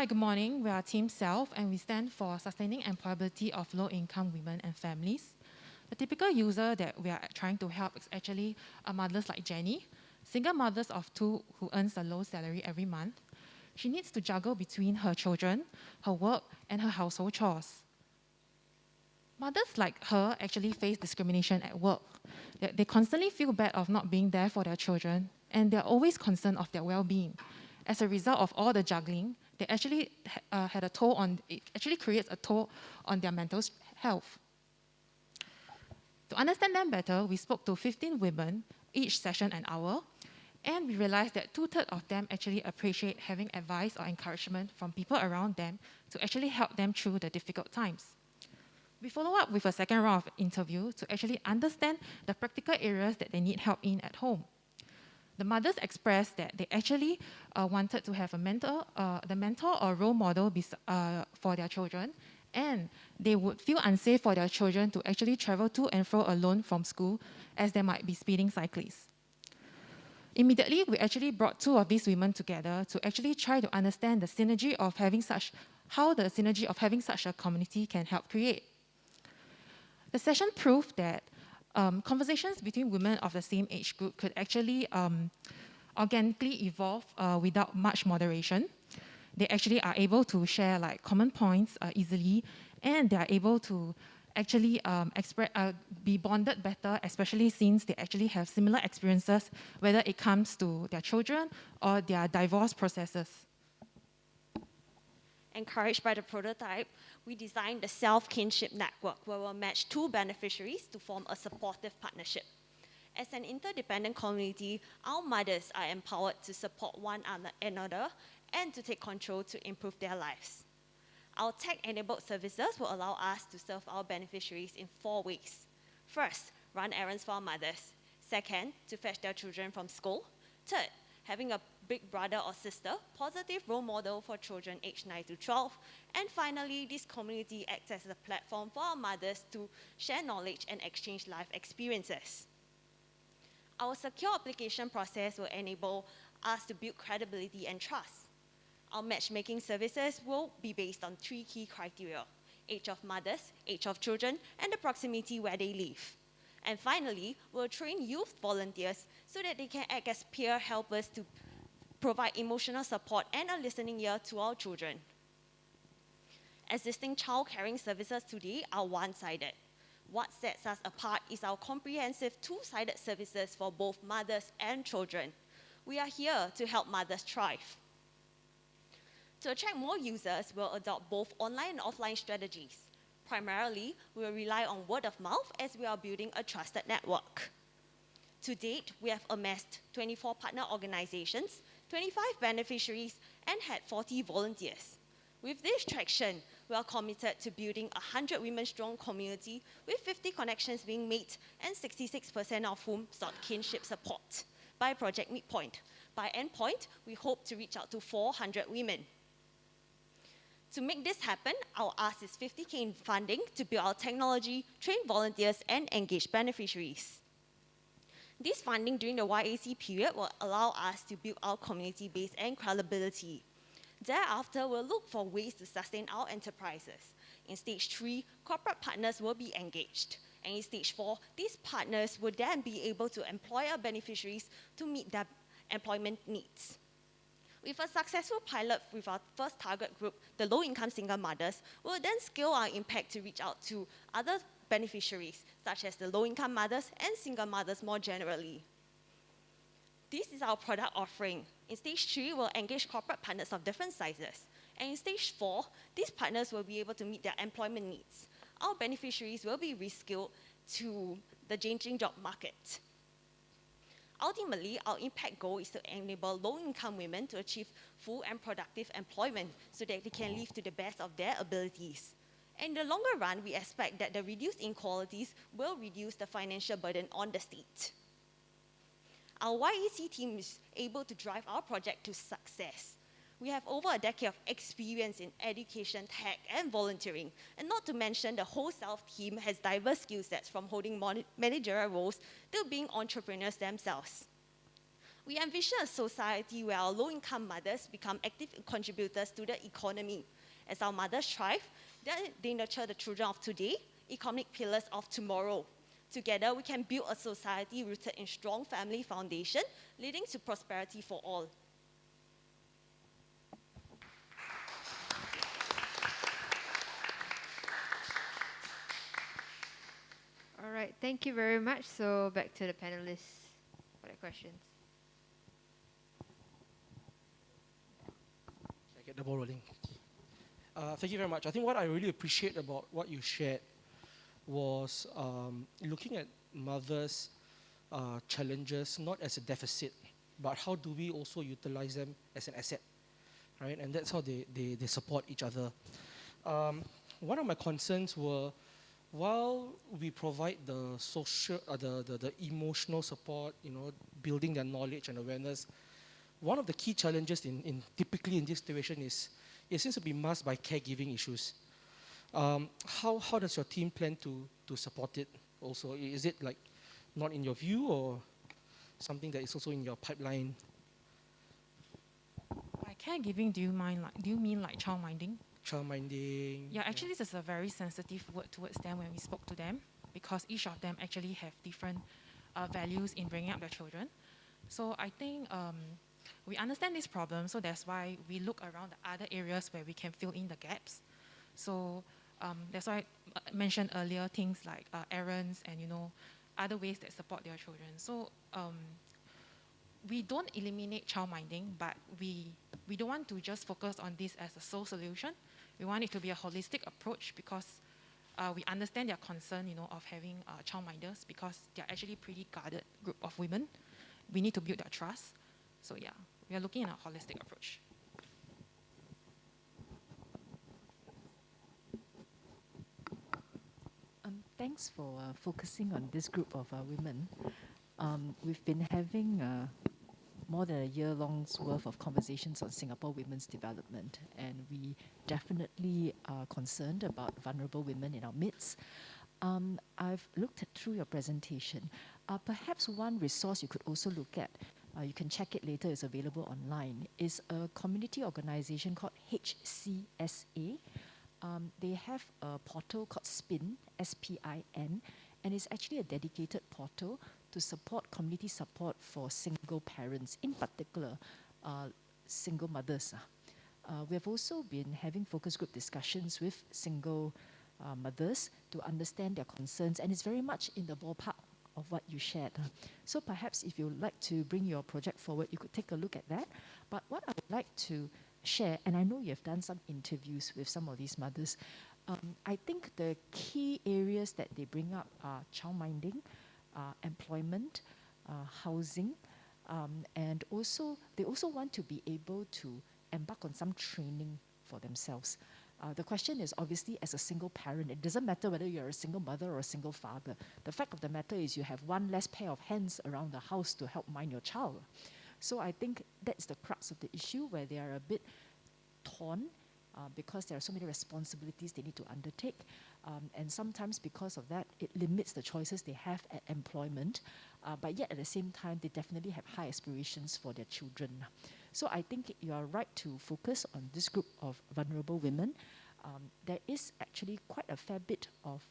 Hi, good morning. We are Team Self, and we stand for sustaining employability of low-income women and families. The typical user that we are trying to help is actually mothers like Jenny, single mothers of two who earns a low salary every month. She needs to juggle between her children, her work, and her household chores. Mothers like her actually face discrimination at work. They constantly feel bad of not being there for their children, and they're always concerned of their well-being. As a result of all the juggling, they actually it actually creates a toll on their mental health. To understand them better, we spoke to 15 women, each session an hour, and we realized that 2/3 of them actually appreciate having advice or encouragement from people around them to actually help them through the difficult times. We follow up with a second round of interview to actually understand the practical areas that they need help in at home. The mothers expressed that they actually wanted to have a mentor or role model for their children, and they would feel unsafe for their children to actually travel to and fro alone from school, as there might be speeding cyclists. Immediately, we actually brought two of these women together to actually try to understand how the synergy of having such a community can help create. The session proved that conversations between women of the same age group could actually organically evolve without much moderation. They actually are able to share common points easily, and they are able to actually be bonded better, especially since they actually have similar experiences, whether it comes to their children or their divorce processes. Encouraged by the prototype, we designed the self-kinship network where we'll match two beneficiaries to form a supportive partnership. As an interdependent community, our mothers are empowered to support one another and to take control to improve their lives. Our tech-enabled services will allow us to serve our beneficiaries in 4 ways. First, run errands for our mothers. Second, to fetch their children from school. Third, having a big brother or sister, positive role model for children aged 9 to 12. And finally, this community acts as a platform for our mothers to share knowledge and exchange life experiences. Our secure application process will enable us to build credibility and trust. Our matchmaking services will be based on 3 key criteria: age of mothers, age of children, and the proximity where they live. And finally, we'll train youth volunteers so that they can act as peer helpers to provide emotional support and a listening ear to our children. Existing child caring services today are one-sided. What sets us apart is our comprehensive two-sided services for both mothers and children. We are here to help mothers thrive. To attract more users, we'll adopt both online and offline strategies. Primarily, we will rely on word of mouth as we are building a trusted network. To date, we have amassed 24 partner organizations, 25 beneficiaries, and had 40 volunteers. With this traction, we are committed to building a 100 women-strong community with 50 connections being made and 66% of whom sought kinship support by Project Midpoint. By endpoint, we hope to reach out to 400 women. To make this happen, our ask is 50K in funding to build our technology, train volunteers, and engage beneficiaries. This funding during the YAC period will allow us to build our community base and credibility. Thereafter, we'll look for ways to sustain our enterprises. In stage 3, corporate partners will be engaged. And in stage 4, these partners will then be able to employ our beneficiaries to meet their employment needs. With a successful pilot with our first target group, the low-income single mothers, we'll then scale our impact to reach out to other beneficiaries, such as the low-income mothers and single mothers more generally. This is our product offering. In stage 3, we'll engage corporate partners of different sizes. And in stage 4, these partners will be able to meet their employment needs. Our beneficiaries will be reskilled to the changing job market. Ultimately, our impact goal is to enable low-income women to achieve full and productive employment so that they can live to the best of their abilities. In the longer run, we expect that the reduced inequalities will reduce the financial burden on the state. Our YAC team is able to drive our project to success. We have over a decade of experience in education, tech, and volunteering. And not to mention, the whole Self team has diverse skill sets from holding managerial roles to being entrepreneurs themselves. We envision a society where our low-income mothers become active contributors to the economy. As our mothers thrive, they nurture the children of today, economic pillars of tomorrow. Together, we can build a society rooted in strong family foundation, leading to prosperity for all. All right, thank you very much. So back to the panelists for their questions. I get the ball rolling. Thank you very much. I think what I really appreciate about what you shared was looking at mothers' challenges not as a deficit, but how do we also utilize them as an asset, right? And that's how they support each other. One of my concerns were, while we provide the social, the emotional support, building their knowledge and awareness, one of the key challenges typically in this situation is it seems to be masked by caregiving issues. How does your team plan to support it also? Is it like not in your view or something that is also in your pipeline? By caregiving, do you mean like child minding? Child minding. Yeah, actually, this is a very sensitive word towards them when we spoke to them, because each of them actually have different values in bringing up their children. So I think we understand this problem, so that's why we look around the other areas where we can fill in the gaps. So that's why I mentioned earlier things like errands and other ways that support their children. So we don't eliminate child minding, but we don't want to just focus on this as a sole solution. We want it to be a holistic approach, because we understand their concern, of having childminders, because they're actually pretty guarded group of women. We need to build their trust. So yeah, we are looking at a holistic approach. Thanks for focusing on this group of women. We've been having more than a year-long's worth of conversations on Singapore women's development, and we definitely are concerned about vulnerable women in our midst. I've looked through your presentation. Perhaps one resource you could also look at, you can check it later, it's available online, is a community organization called HCSA. They have a portal called SPIN, S-P-I-N, and it's actually a dedicated portal to support community support for single parents, in particular, single mothers. We have also been having focus group discussions with single mothers to understand their concerns, and it's very much in the ballpark of what you shared. So perhaps if you'd like to bring your project forward, you could take a look at that. But what I would like to share, and I know you've done some interviews with some of these mothers, I think the key areas that they bring up are childminding, employment, housing, and also they also want to be able to embark on some training for themselves. The question is, obviously, as a single parent, it doesn't matter whether you're a single mother or a single father. The fact of the matter is you have one less pair of hands around the house to help mind your child. So I think that's the crux of the issue, where they are a bit torn because there are so many responsibilities they need to undertake. And sometimes because of that, it limits the choices they have at employment. But yet at the same time, they definitely have high aspirations for their children. So I think you are right to focus on this group of vulnerable women. There is actually quite a fair bit of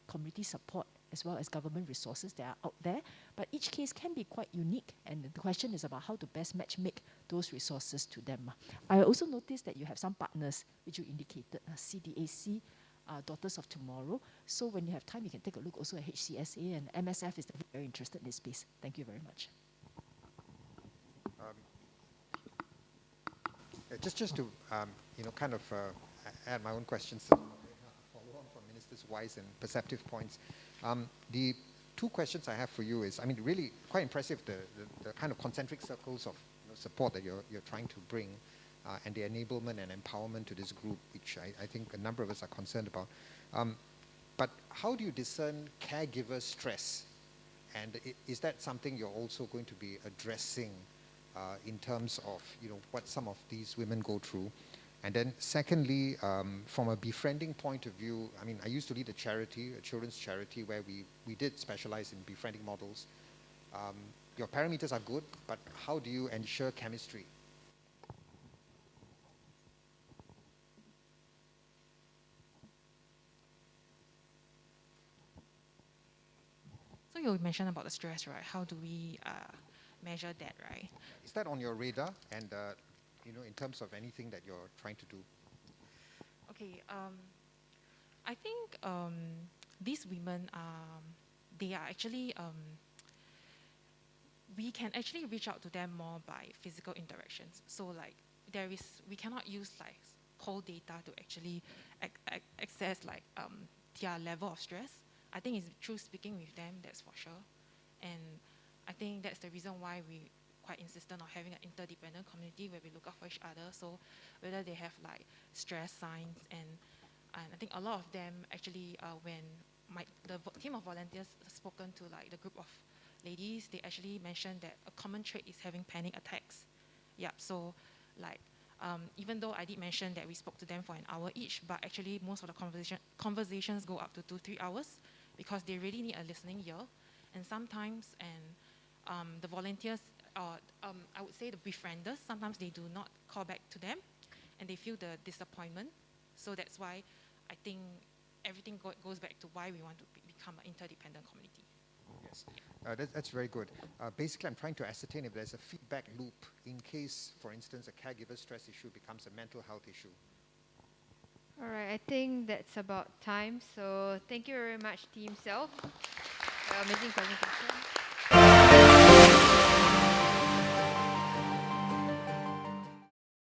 community support as well as government resources that are out there, but each case can be quite unique, and the question is about how to best make those resources to them. I also noticed that you have some partners, which you indicated, CDAC, Daughters of Tomorrow. So when you have time, you can take a look also at HCSA, and MSF is very interested in this space. Thank you very much. Just to kind of add my own questions to follow on from Minister's wise and perceptive points. The two questions I have for you is, really quite impressive the kind of concentric circles of support that you're trying to bring, and the enablement and empowerment to this group, which I think a number of us are concerned about. But how do you discern caregiver stress? And is that something you're also going to be addressing in terms of what some of these women go through? And then secondly, from a befriending point of view, I used to lead a charity, a children's charity, where we did specialize in befriending models. your parameters are good, but how do you ensure chemistry? So you mentioned about the stress, right? How do we measure that, right? Is that on your radar? And in terms of anything that you're trying to do? Okay, I think these women, they are actually, we can actually reach out to them more by physical interactions. So like we cannot use like cold data to actually access like their level of stress. I think it's through speaking with them, that's for sure. And I think that's the reason why we quite insistent on having an interdependent community where we look out for each other. So whether they have like stress signs, and I think a lot of them actually when the team of volunteers spoken to like the group of ladies, they actually mentioned that a common trait is having panic attacks. Yeah, so like even though I did mention that we spoke to them for an hour each, but actually most of the conversations go up to 2-3 hours because they really need a listening ear. And sometimes, the volunteers, I would say the befrienders, sometimes they do not call back to them and they feel the disappointment. So that's why I think everything goes back to why we want to become an interdependent community. Yes, that's very good. Basically, I'm trying to ascertain if there's a feedback loop in case, for instance, a caregiver stress issue becomes a mental health issue. All right, I think that's about time. So thank you very much, Team Self, for your amazing presentation.